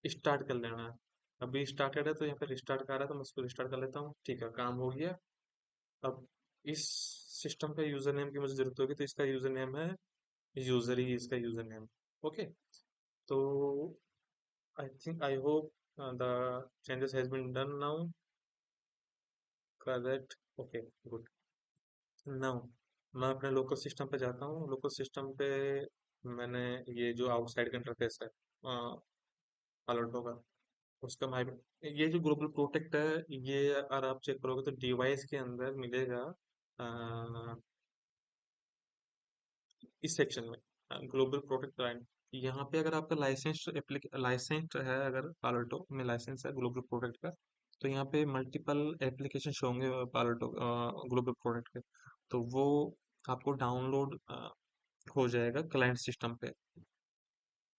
Start कर लेना है। अभी स्टार्टेड है तो यहाँ पे रिस्टार्ट कर रहा है तो मैं इसको रिस्टार्ट कर लेता हूँ। ठीक है, काम हो गया। अब इस सिस्टम का यूजर नेम की मुझे जरूरत होगी, तो इसका यूजर नेम है, यूजर ही इसका यूजर नेम। ओके। तो I hope the changes has been done now. Correct. Okay. Good. Now मैं अपने लोकल सिस्टम पे जाता हूँ। लोकल सिस्टम पे मैंने ये जो आउटसाइड का इंटरफेस है अलर्टो का, उसका माइ ये जो ग्लोबल प्रोटेक्ट है, ये अगर आप चेक करोगे तो डिवाइस के अंदर मिलेगा। अ, इस सेक्शन में ग्लोबल प्रोटेक्ट लाइन, यहाँ पे अगर आपका लाइसेंस है, अगर पार्टो में लाइसेंस है ग्लोबल प्रोटेक्ट का, तो यहाँ पे मल्टीपल एप्लीकेशन होंगे पार्टो ग्लोबल प्रोटेक्ट के। तो वो आपको डाउनलोड हो जाएगा क्लाइंट सिस्टम पे।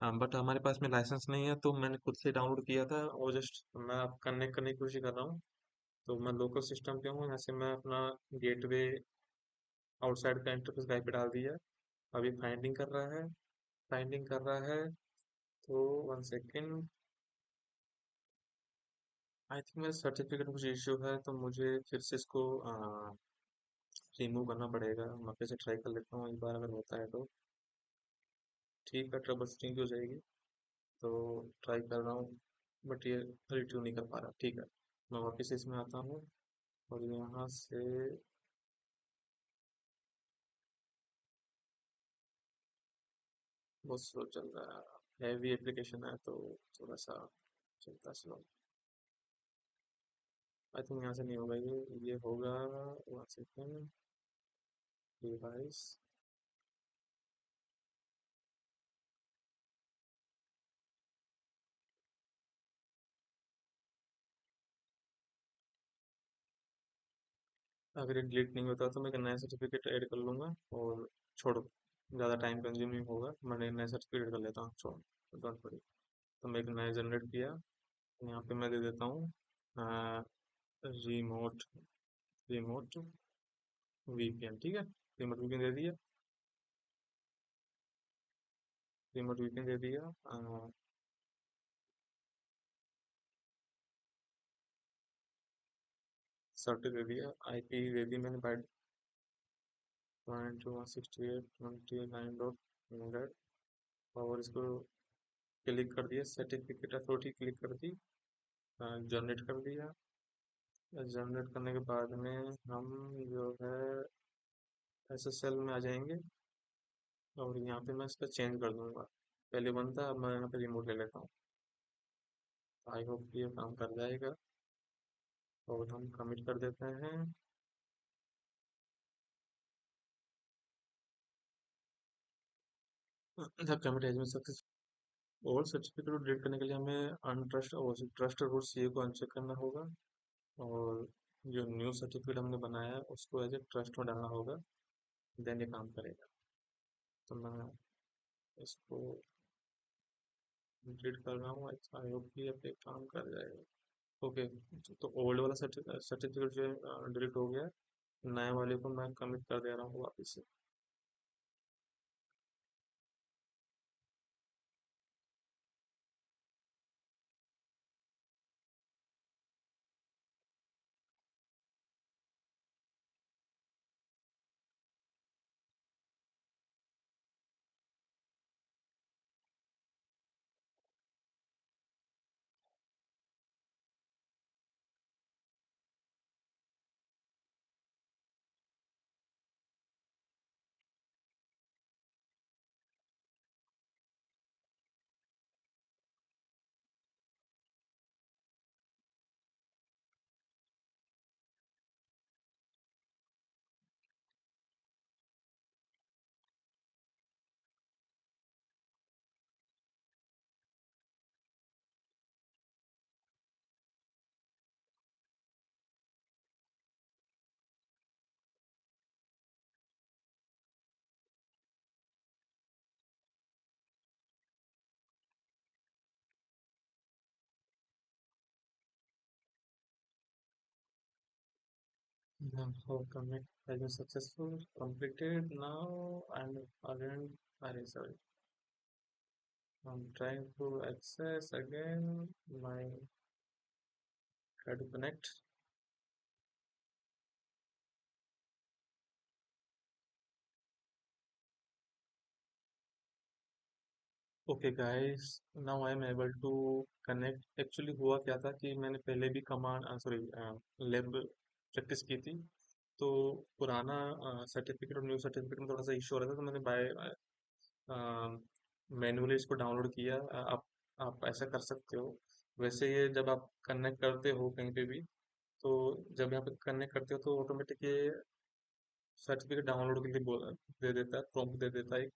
हाँ, बट हमारे पास में लाइसेंस नहीं है, तो मैंने खुद से डाउनलोड किया था और जस्ट मैं अब कनेक्ट करने की कोशिश कर रहा हूँ। तो मैं लोकल सिस्टम पे हूँ, यहाँ से मैं अपना गेटवे आउटसाइड का इंटरफेस गाइड पे डाल दिया। अभी फाइंडिंग कर रहा है, फाइंडिंग कर रहा है। तो 1 सेकेंड। आई थिंक मेरे सर्टिफिकेट कुछ इश्यू है, तो मुझे फिर से इसको रिमूव करना पड़ेगा। मैं फिर से ट्राई कर लेता हूँ एक बार, अगर होता है तो ठीक है, ट्रबल शूटिंग हो जाएगी। तो ट्राई कर रहा हूँ, बट ये रिट्रीव नहीं कर पा रहा। ठीक है, मैं वापस इसमें आता हूँ और यहाँ से बहुत स्लो चल रहा है, हैवी एप्लीकेशन है तो थोड़ा सा चलता स्लो। आई थिंक यहाँ से नहीं होगा, ये होगा। 1 सेकेंड। डिवाइस। अगर ये डिलीट नहीं होता तो मैं एक नया सर्टिफिकेट ऐड कर लूंगा और छोड़ो, ज़्यादा टाइम कंज्यूमिंग होगा। मैं एक नया सर्टिफिकेट कर लेता हूँ, छोड़ो, डोंट वरी। तो मैं एक नया जनरेट किया। यहाँ पे मैं दे देता हूँ रिमोट रिमोट वीपीएन। ठीक है, रिमोट वीपीएन दे दिया। रिमोट वीपीएन दे दिया। सर्ट दे दिया, आईपी दे दी मैंने, बाइट 168.29.100। और इसको क्लिक कर दिया, सर्टिफिकेट अथॉरिटी क्लिक कर दी, जनरेट कर दिया। जनरेट करने के बाद में हम जो है एसएसएल में आ जाएंगे और यहाँ पे मैं इसका चेंज कर दूंगा। पहले वन था, अब मैं यहाँ पे रिमोट ले लेता हूँ। आई होप ये काम कर जाएगा और हम कमिट कर देते हैं। The commit has been success. और सर्टिफिकेट को डिलीट करने के लिए हमें अनट्रस्ट और ट्रस्ट रूट सीए को अनचेक करना होगा। और जो न्यू सर्टिफिकेट हमने बनाया है उसको एज ए ट्रस्ट में डालना होगा, देन ये काम करेगा। तो मैं इसको डिलीट कर रहा हूँ। आई होप कि अब ये काम कर जाएगा। ओके। तो ओल्ड वाला सर्टिफिकेट जो है डिलीट हो गया है। नए वाले को मैं कमिट कर दे रहा हूँ वापस से। So commit has been successful, completed. Now I'm again, sorry, sorry. I'm trying to access again my try to connect. Okay guys, now I am able to connect. Actually हुआ क्या था कि मैंने पहले भी कमांड सॉरी लैब प्रैक्टिस की थी। तो पुराना सर्टिफिकेट और न्यू सर्टिफिकेट में थोड़ा सा इशू हो रहा था, तो मैंने बाय मैन्युअली इसको डाउनलोड किया। आप ऐसा कर सकते हो। वैसे ये जब आप कनेक्ट करते हो कहीं पे भी, तो जब यहाँ पे कनेक्ट करते हो तो ऑटोमेटिक ये सर्टिफिकेट डाउनलोड के लिए दे देता है, प्रॉम्प्ट दे देता है।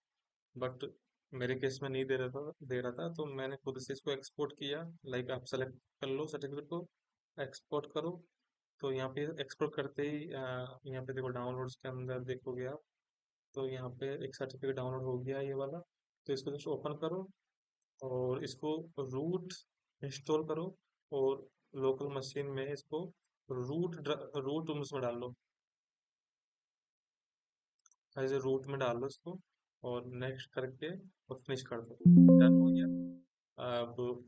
बट मेरे केस में नहीं दे रहा था, तो मैंने खुद से इसको एक्सपोर्ट किया। लाइक आप सेलेक्ट कर लो सर्टिफिकेट को, एक्सपोर्ट करो। तो यहाँ पे एक्सपोर्ट करते ही यहाँ पे देखो डाउनलोड्स के अंदर देखोगे आप, तो यहाँ पे एक सर्टिफिकेट डाउनलोड हो गया ये वाला। तो इसको जस्ट ओपन करो और इसको रूट इंस्टॉल करो, और लोकल मशीन में इसको रूट में डाल लो। एज ए रूट में डाल दो इसको, और नेक्स्ट करके और फिनिश कर दो। डन हो गया।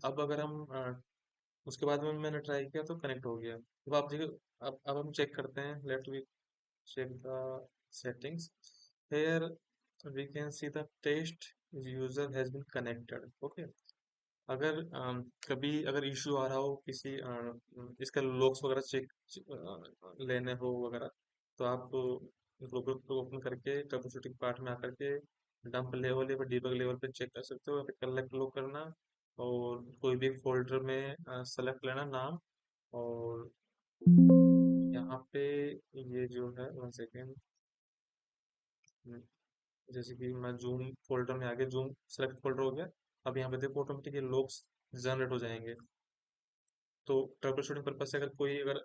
अब अगर हम उसके बाद में मैंने ट्राई किया तो कनेक्ट हो गया। अब आप देखो, अब हम चेक करते हैं। Let we check the settings. Here we can see the test user has been connected. Okay. अगर कभी अगर इश्यू आ रहा हो किसी इसका लॉग्स वगैरह चेक लेने हो वगैरह, तो आप गूगल को ओपन करके ट्रबल शूटिंग पार्ट में आकर के डंप लेवल या फिर डीबग लेवल पे चेक कर सकते हो, या फिर कलेक्ट लो करना, और कोई भी फोल्डर में सेलेक्ट लेना नाम। और यहाँ पे ये जो है, वन सेकेंड, जैसे कि मैं जूम फोल्डर में आ गया, जूम सेलेक्ट फोल्डर हो गया। अब यहाँ पे देखो ऑटोमेटिक ये लॉग्स जनरेट हो जाएंगे। तो ट्रबल शूटिंग पर्पज से अगर कोई अगर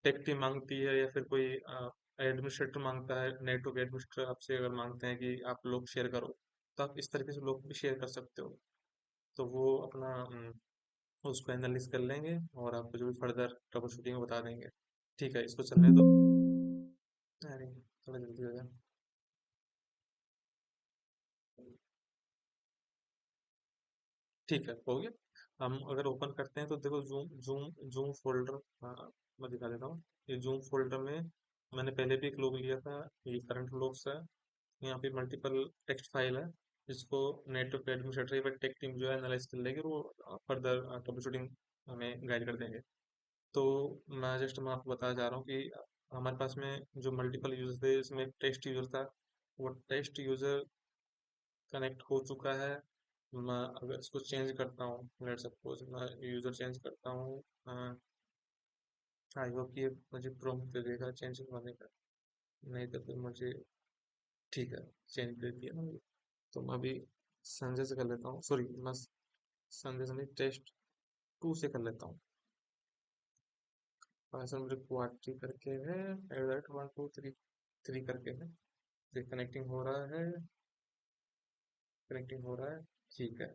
टेक टीम मांगती है, या फिर कोई एडमिनिस्ट्रेटर मांगता है, नेटवर्क एडमिनिस्ट्रेटर आपसे अगर मांगते हैं कि आप लोग शेयर करो, तो आप इस तरीके से लोग भी शेयर कर सकते हो। तो वो अपना उसको एनालिस कर लेंगे और आपको जो भी फर्दर ट्रबल शूटिंग बता देंगे। ठीक है, इसको चलने दो। अरे थोड़ा जल्दी हो जाए। ठीक है, हो गया। हम अगर ओपन करते हैं तो देखो जूम जूम जूम फोल्डर, मैं दिखा देता हूँ। ये जूम फोल्डर में मैंने पहले भी एक लोग लिया था, ये करंट लोग्स है। यहाँ पे मल्टीपल टेक्स्ट फाइल है, जिसको नेटवर्क एडमिनिस्ट्रेटर या टेक टीम जो है एनालाइज कर लेगी, और वो फर्दर ट्रबल शूटिंग हमें गाइड कर देंगे। तो मैं आपको बताना चाह रहा हूँ कि हमारे पास में जो मल्टीपल यूजर थे, इसमें एक टेस्ट यूजर था। वो टेस्ट यूजर कनेक्ट हो चुका है। मैं अगर इसको चेंज करता हूँ, लेट सपोज मैं यूजर चेंज करता हूँ, आई होप कि ये मुझे प्रॉम्प्ट दे देगा चेंज करने का। नहीं तो फिर मुझे, ठीक है, चेंज कर दिया ना मुझे। तो मैं अभी संजय से कर लेता हूँ, सॉरी मैं संजय से नहीं, टेस्ट टू से कर लेता हूँ। पासवर्ड रिक्वायर्ड करके है, एट 1 2 3 करके है। कनेक्टिंग हो रहा है, कनेक्टिंग हो रहा है। ठीक है,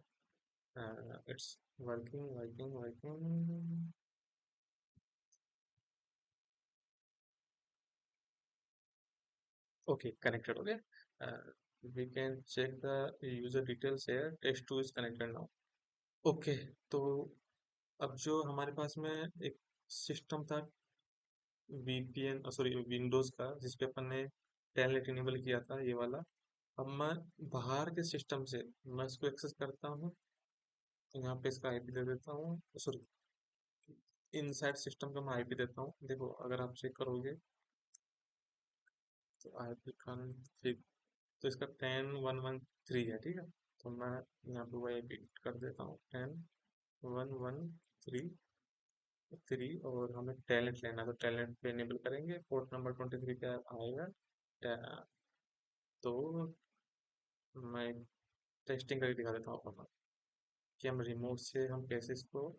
it's working working working. Okay, connected हो गया। We can check the user details here, test two is connected now. Okay. तो अब जो हमारे पास में एक सिस्टम था, वीपीएन सॉरी विंडोज का, जिसपे अपन ने टेलनेट इनेबल किया था ये वाला। अब मैं बाहर के सिस्टम से मैं इसको एक्सेस करता हूँ। तो यहाँ पे इसका आईपी दे देता हूँ, सॉरी इनसाइड सिस्टम का मैं आईपी देता हूँ। देखो अगर आप चेक करोगे तो आईपी कॉन्फ़िग, तो इसका 10.1.1.3 है, ठीक है। तो मैं यहाँ पे वही आईपी कर देता हूँ, 10.1.1.3। और हमें टैलेंट लेना है, तो टैलेंट पे इनेबल करेंगे, पोर्ट नंबर 23 पे आएगा। टा- तो मैं टेस्टिंग करके दिखा देता हूँ आपको कि हम रिमोट से हम कैसे इसको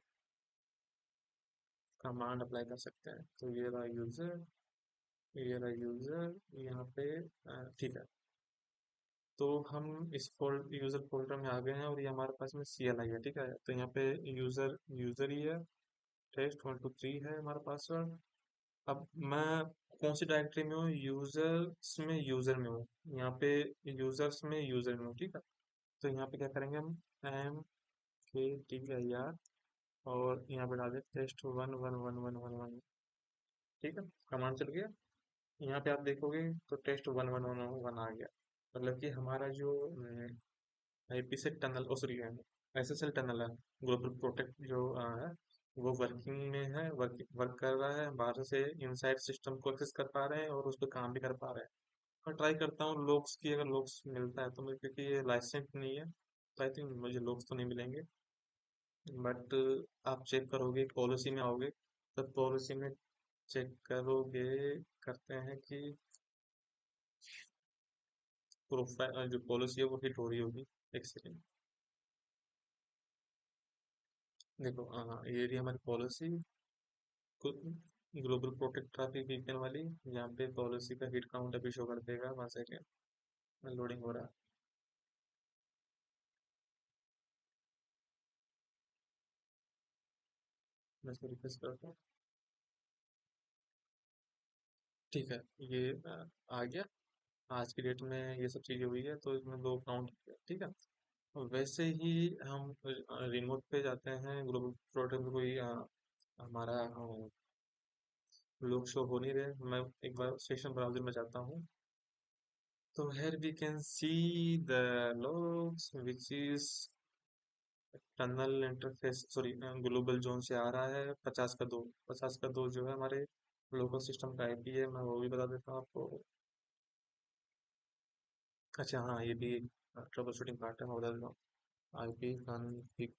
कमांड अप्लाई कर सकते हैं। तो ये रहा यूजर, ये रहा यूजर यहाँ पे, ठीक है। तो हम इस यूजर फोल्डर में आ गए हैं, और ये हमारे पास में CLI है, ठीक है। तो यहाँ पे यूजर यूजर ही है, टेस्ट 1 2 3 है हमारा पासवर्ड। अब मैं कौन सी डायरेक्टरी में हूँ, यूजर्स में यूजर में हूँ। यहाँ पे यूजर्स में यूजर में हूँ, ठीक है। तो यहाँ पे क्या करेंगे हम, एम के टी आई आर, और यहाँ पे डाल दे टेस्ट 1 1 1 1 1 1। ठीक है, कमांड चल गया। यहाँ पे आप देखोगे तो टेस्ट 1 1 1 1 आ गया। मतलब कि हमारा जो आईपी से टनल, ओ सॉरी, एसएसएल टनल है, ग्लोबल प्रोटेक्ट जो है, वो वर्किंग में है, वर्क कर रहा है। बाहर से इनसाइड सिस्टम को एक्सेस कर पा रहे हैं और उस पर काम भी कर पा रहे हैं। मैं ट्राई करता हूँ लोग्स की, अगर लोग्स मिलता है तो मैं, क्योंकि ये लाइसेंस नहीं है तो आई थिंक मुझे लोग्स तो नहीं मिलेंगे। बट आप चेक करोगे, पॉलिसी में आओगे, तब पॉलिसी में चेक करोगे, करते हैं कि प्रोफाइल जो पॉलिसी है वो हिट हो रही होगी। एक सेकेंड, देखो, ये रही हमारी policy, global protect traffic VPN वाली। यहाँ पे पॉलिसी का हिट काउंट अभी शो कर देगा। 1 सेकेंड, लोडिंग हो रहा है। मैं इसको रिफ्रेश करता हूँ। ठीक है, ये आ गया। आज की डेट में ये सब चीज़ें हुई है तो इसमें दो काउंट किया। ठीक है, तो वैसे ही हम रिमोट पे जाते हैं। ग्लोबल प्रोटेक्ट में कोई हमारा लोग शो हो नहीं रहे। मैं एक बार सेशन ब्राउजर में जाता हूँ, तो here we can see the logs which is tunnel interface, sorry, global zone से आ रहा है। 50 का 2, 50 का 2 जो है हमारे लोकल सिस्टम का आईपी है। मैं वो भी बता देता हूँ आपको। अच्छा हाँ, ये भी ट्रबल शूटिंग पार्ट है, मैं बता देता हूँ। आईपी कॉन्फ़िग,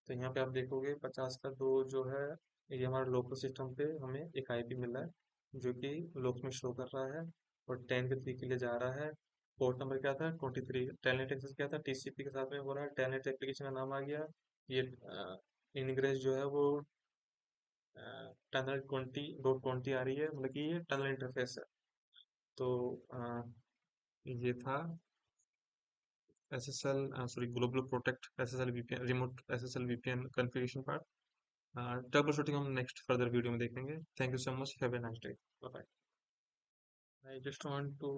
तो यहाँ पे आप देखोगे 50 का 2 जो है, ये हमारे लोकल सिस्टम पे हमें एक आईपी मिला है जो कि लोक में शो कर रहा है, और 10 के 3 के लिए जा रहा है। पोर्ट नंबर क्या था? 23। टेलनेट एक्सेस क्या था? टीसीपी के साथ में हो रहा है। टेलनेट एप्लीकेशन का नाम आ गया। ये इनग्रेस जो है वो टनल 20.20 आ रही है, मतलब कि ये टनल इंटरफेस है। तो ये था SSL, sorry, global protect SSL VPN, remote SSL VPN configuration part. Troubleshooting हम नेक्स्ट फर्दर वीडियो में देखेंगे। Thank you so much, have a nice day, bye bye. I just want to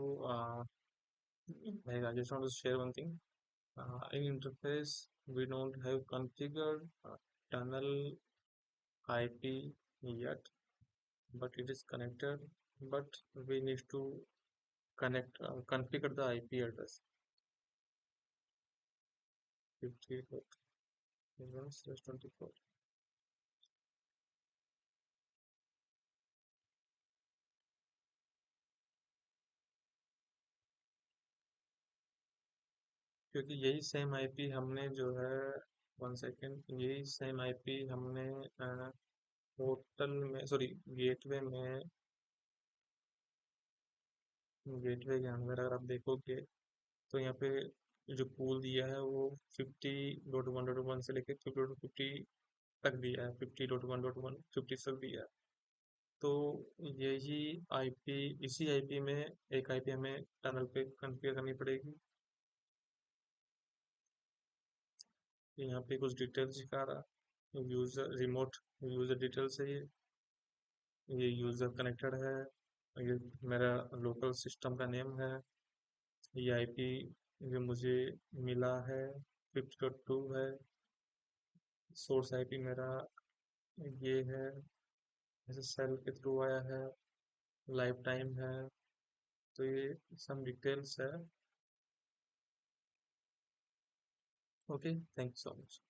I just want to share one thing. In interface, we don't have configured tunnel IP yet, but it is connected. But we need to connect, configure the IP address 50.24. क्योंकि यही same IP हमने जो है, 1 second, यही same IP हमने portal में, sorry, gateway में, gateway के अंदर अगर आप देखोगे तो यहाँ पे जो पूल दिया है वो 50.1.1 से लेके 50.50 तक दिया है। 50.1.1 50 तक दिया है। तो यही आईपी, इसी आईपी में एक आईपी हमें टनल पे कॉन्फ़िगर करनी पड़ेगी। यहाँ पे कुछ डिटेल्स दिखा रहा, यूजर रिमोट यूजर डिटेल्स है ये यूजर कनेक्टेड है, ये मेरा लोकल सिस्टम का नेम है, ये आईपी जो मुझे मिला है 50.2 है, सोर्स आईपी मेरा ये है, जैसे सेल के थ्रू आया है, लाइफ टाइम है। तो ये सम डिटेल्स है। Okay, thank you so much.